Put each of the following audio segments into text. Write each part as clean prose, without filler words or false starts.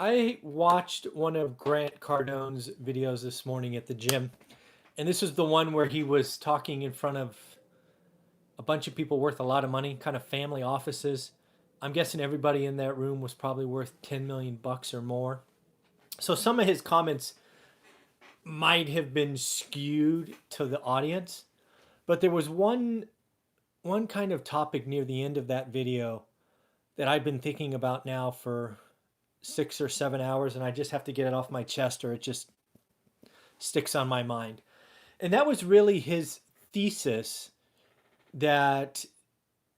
I watched one of Grant Cardone's videos this morning at the gym, and this was the one where he was talking in front of a bunch of people worth a lot of money, kind of family offices. I'm guessing everybody in that room was probably worth 10 million bucks or more. So some of his comments might have been skewed to the audience, but there was one kind of topic near the end of that video that I've been thinking about now for 6 or 7 hours, and I just have to get it off my chest or it just sticks on my mind. And that was really his thesis that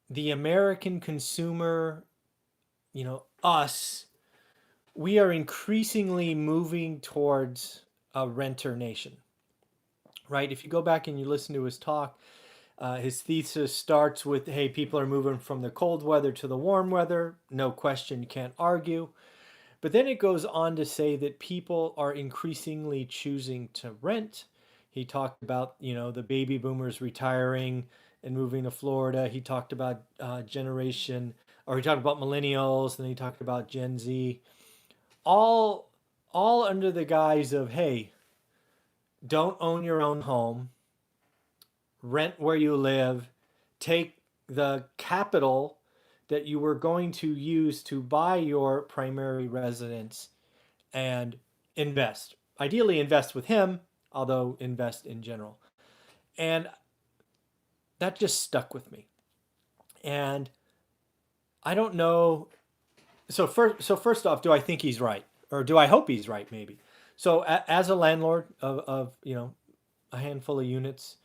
the American consumer, us, we are increasingly moving towards a renter nation, right? If you go back and you listen to his talk, his thesis starts with, hey, people are moving from the cold weather to the warm weather. No question, you can't argue. But then it goes on to say that people are increasingly choosing to rent. He talked about, the baby boomers retiring and moving to Florida. He talked about he talked about millennials, and then he talked about Gen Z, all all under the guise of, hey, don't own your own home, rent where you live, take the capital that you were going to use to buy your primary residence and invest. Ideally, invest with him, although invest in general. And that just stuck with me. And I don't know. So first off, do I think he's right, or do I hope he's right? Maybe. So as a landlord of a handful of units,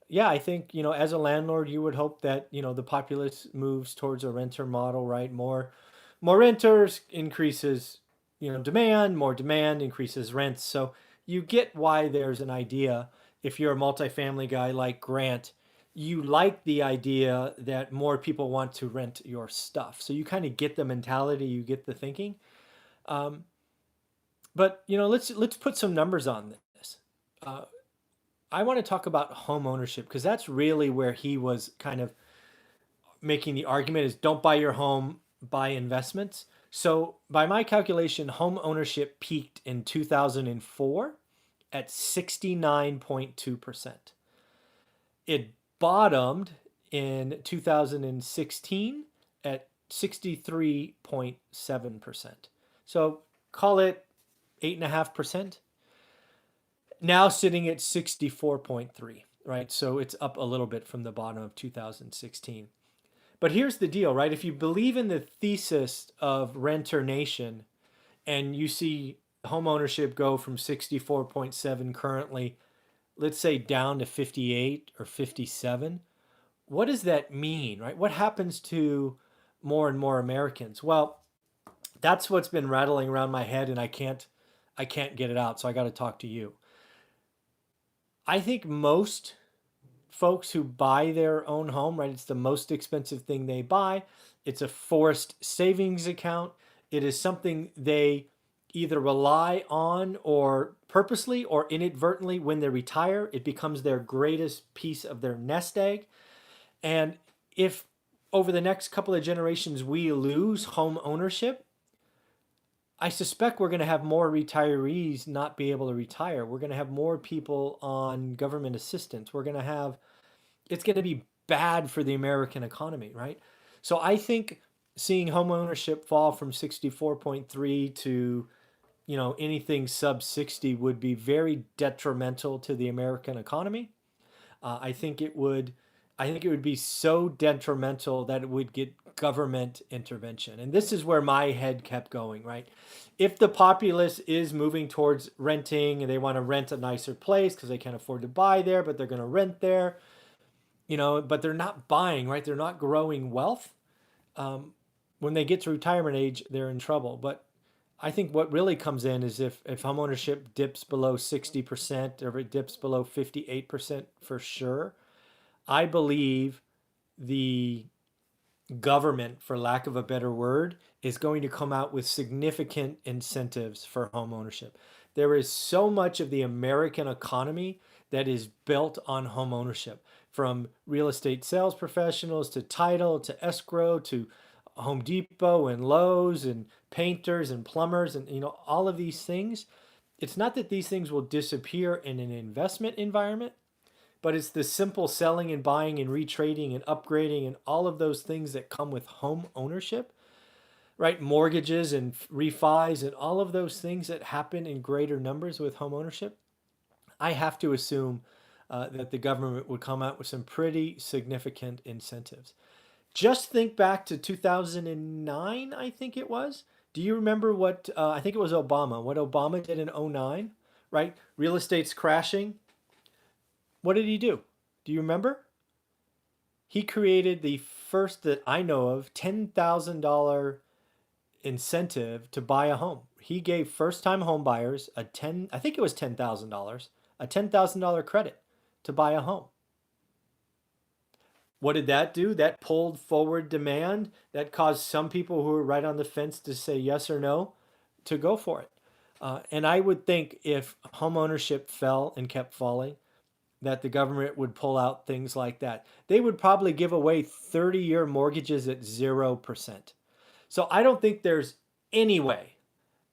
yeah, I think, as a landlord, you would hope that, the populace moves towards a renter model, right? More renters increases, demand, more demand increases rents. So you get why there's an idea. If you're a multifamily guy like Grant, you like the idea that more people want to rent your stuff. So you kind of get the mentality, you get the thinking. Um, but let's put some numbers on this. Uh, I want to talk about home ownership because that's really where he was kind of making the argument is don't buy your home, buy investments. So by my calculation, home ownership peaked in 2004 at 69.2%. It bottomed in 2016 at 63.7%. So call it 8.5%. Now sitting at 64.3, right? So it's up a little bit from the bottom of 2016. But here's the deal, right? If you believe in the thesis of renter nation and you see home ownership go from 64.7 currently, let's say down to 58 or 57, what does that mean, right? What happens to more and more Americans? Well, that's what's been rattling around my head and I can't get it out, so I got to talk to you. I think most folks who buy their own home, right? It's the most expensive thing they buy. It's a forced savings account. It is something they either rely on or purposely or inadvertently when they retire. It becomes their greatest piece of their nest egg. And if over the next couple of generations we lose home ownership, I suspect we're going to have more retirees not be able to retire. We're going to have more people on government assistance. It's going to be bad for the American economy, right? So I think seeing home ownership fall from 64.3 to, anything sub 60 would be very detrimental to the American economy. I think it would. I think it would be so detrimental that it would get government intervention. And this is where my head kept going, right? If the populace is moving towards renting and they want to rent a nicer place because they can't afford to buy there, but they're going to rent there, but they're not buying, right? They're not growing wealth. When they get to retirement age, they're in trouble. But I think what really comes in is if homeownership dips below 60% or if it dips below 58% for sure, I believe the government, for lack of a better word, is going to come out with significant incentives for home ownership. There is so much of the American economy that is built on home ownership, from real estate sales professionals to title to escrow to Home Depot and Lowe's and painters and plumbers and all of these things. It's not that these things will disappear in an investment environment, but it's the simple selling and buying and retrading and upgrading and all of those things that come with home ownership, right? Mortgages and refis and all of those things that happen in greater numbers with home ownership. I have to assume that the government would come out with some pretty significant incentives. Just think back to 2009, I think it was. Do you remember what, I think it was Obama, what Obama did in '09, right? Real estate's crashing. What did he do? Do you remember? He created the first that I know of $10,000 incentive to buy a home. He gave first-time home buyers I think it was $10,000, a $10,000 credit to buy a home. What did that do? That pulled forward demand. That caused some people who were right on the fence to say yes or no to go for it. And I would think if home ownership fell and kept falling, that the government would pull out things like that. They would probably give away 30-year mortgages at 0%. So I don't think there's any way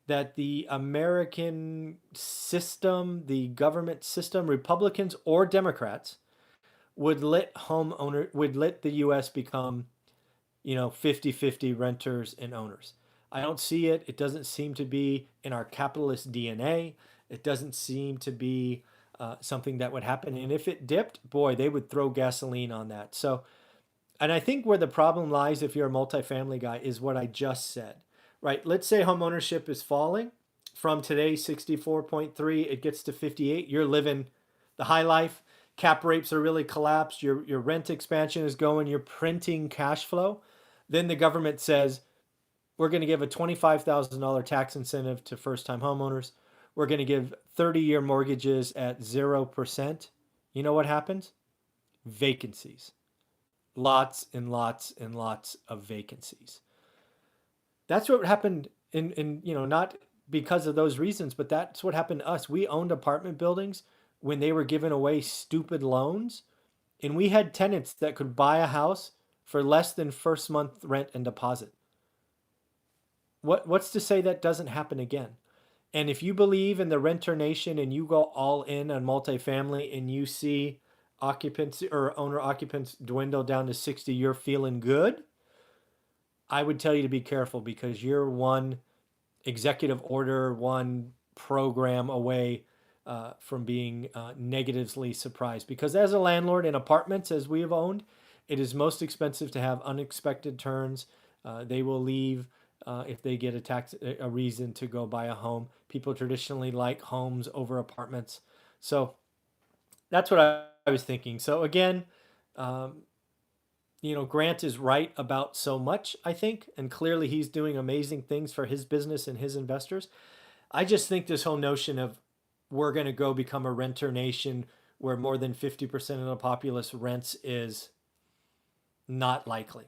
that the American system, the government system, Republicans or Democrats, would let the US become, 50-50 renters and owners. I don't see it. It doesn't seem to be in our capitalist DNA. It doesn't seem to be something that would happen. And if it dipped, boy, they would throw gasoline on that. So, and I think where the problem lies, if you're a multifamily guy, is what I just said, right? Let's say home ownership is falling from today, 64.3, it gets to 58. You're living the high life. Cap rates are really collapsed. Your rent expansion is going. You're printing cash flow. Then the government says, we're going to give a $25,000 tax incentive to first-time homeowners. We're going to give 30-year mortgages at 0%. You know what happens? Vacancies. Lots and lots and lots of vacancies. That's what happened in not because of those reasons, but that's what happened to us. We owned apartment buildings when they were giving away stupid loans, and we had tenants that could buy a house for less than first month rent and deposit. What's to say that doesn't happen again? And if you believe in the renter nation and you go all in on multifamily and you see occupancy or owner occupants dwindle down to 60, you're feeling good, I would tell you to be careful because you're one executive order, one program away from being negatively surprised. Because as a landlord in apartments, as we have owned, it is most expensive to have unexpected turns. They will leave if they get a reason to go buy a home. People traditionally like homes over apartments. So that's what I was thinking. So again, Grant is right about so much, I think, and clearly he's doing amazing things for his business and his investors. I just think this whole notion of we're going to go become a renter nation where more than 50% of the populace rents is not likely.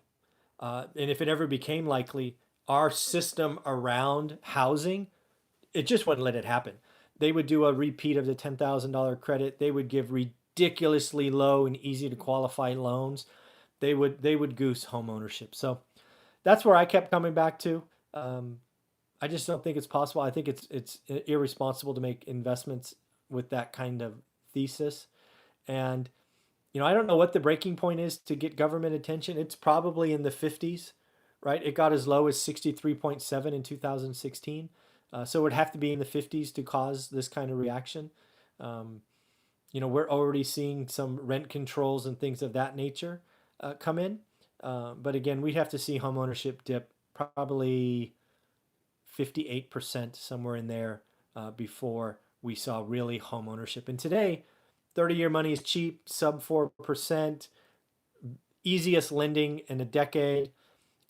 And if it ever became likely, our system around housing, it just wouldn't let it happen. They would do a repeat of the $10,000 credit. They would give ridiculously low and easy to qualify loans. They would goose home ownership. So that's where I kept coming back to. I just don't think it's possible. I think it's irresponsible to make investments with that kind of thesis. And I don't know what the breaking point is to get government attention. It's probably in the 50s, right? It got as low as 63.7 in 2016. So it would have to be in the 50s to cause this kind of reaction. We're already seeing some rent controls and things of that nature come in. But again, we'd have to see homeownership dip probably 58%, somewhere in there, before we saw really homeownership. And today, 30-year money is cheap, sub 4%, easiest lending in a decade.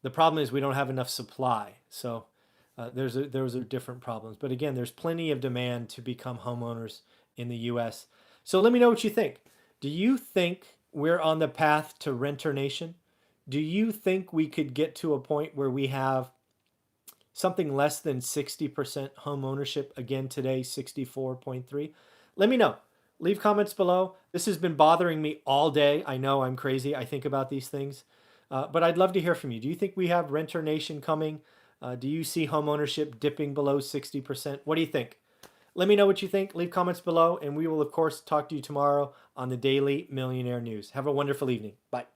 The problem is we don't have enough supply. So those are different problems. But again, there's plenty of demand to become homeowners in the U.S. So let me know what you think. Do you think we're on the path to renter nation? Do you think we could get to a point where we have something less than 60% home ownership again today, 64.3? Let me know. Leave comments below. This has been bothering me all day. I know I'm crazy. I think about these things. But I'd love to hear from you. Do you think we have renter nation coming? Do you see home ownership dipping below 60%? What do you think? Let me know what you think. Leave comments below, and we will, of course, talk to you tomorrow on the Daily Millionaire News. Have a wonderful evening. Bye.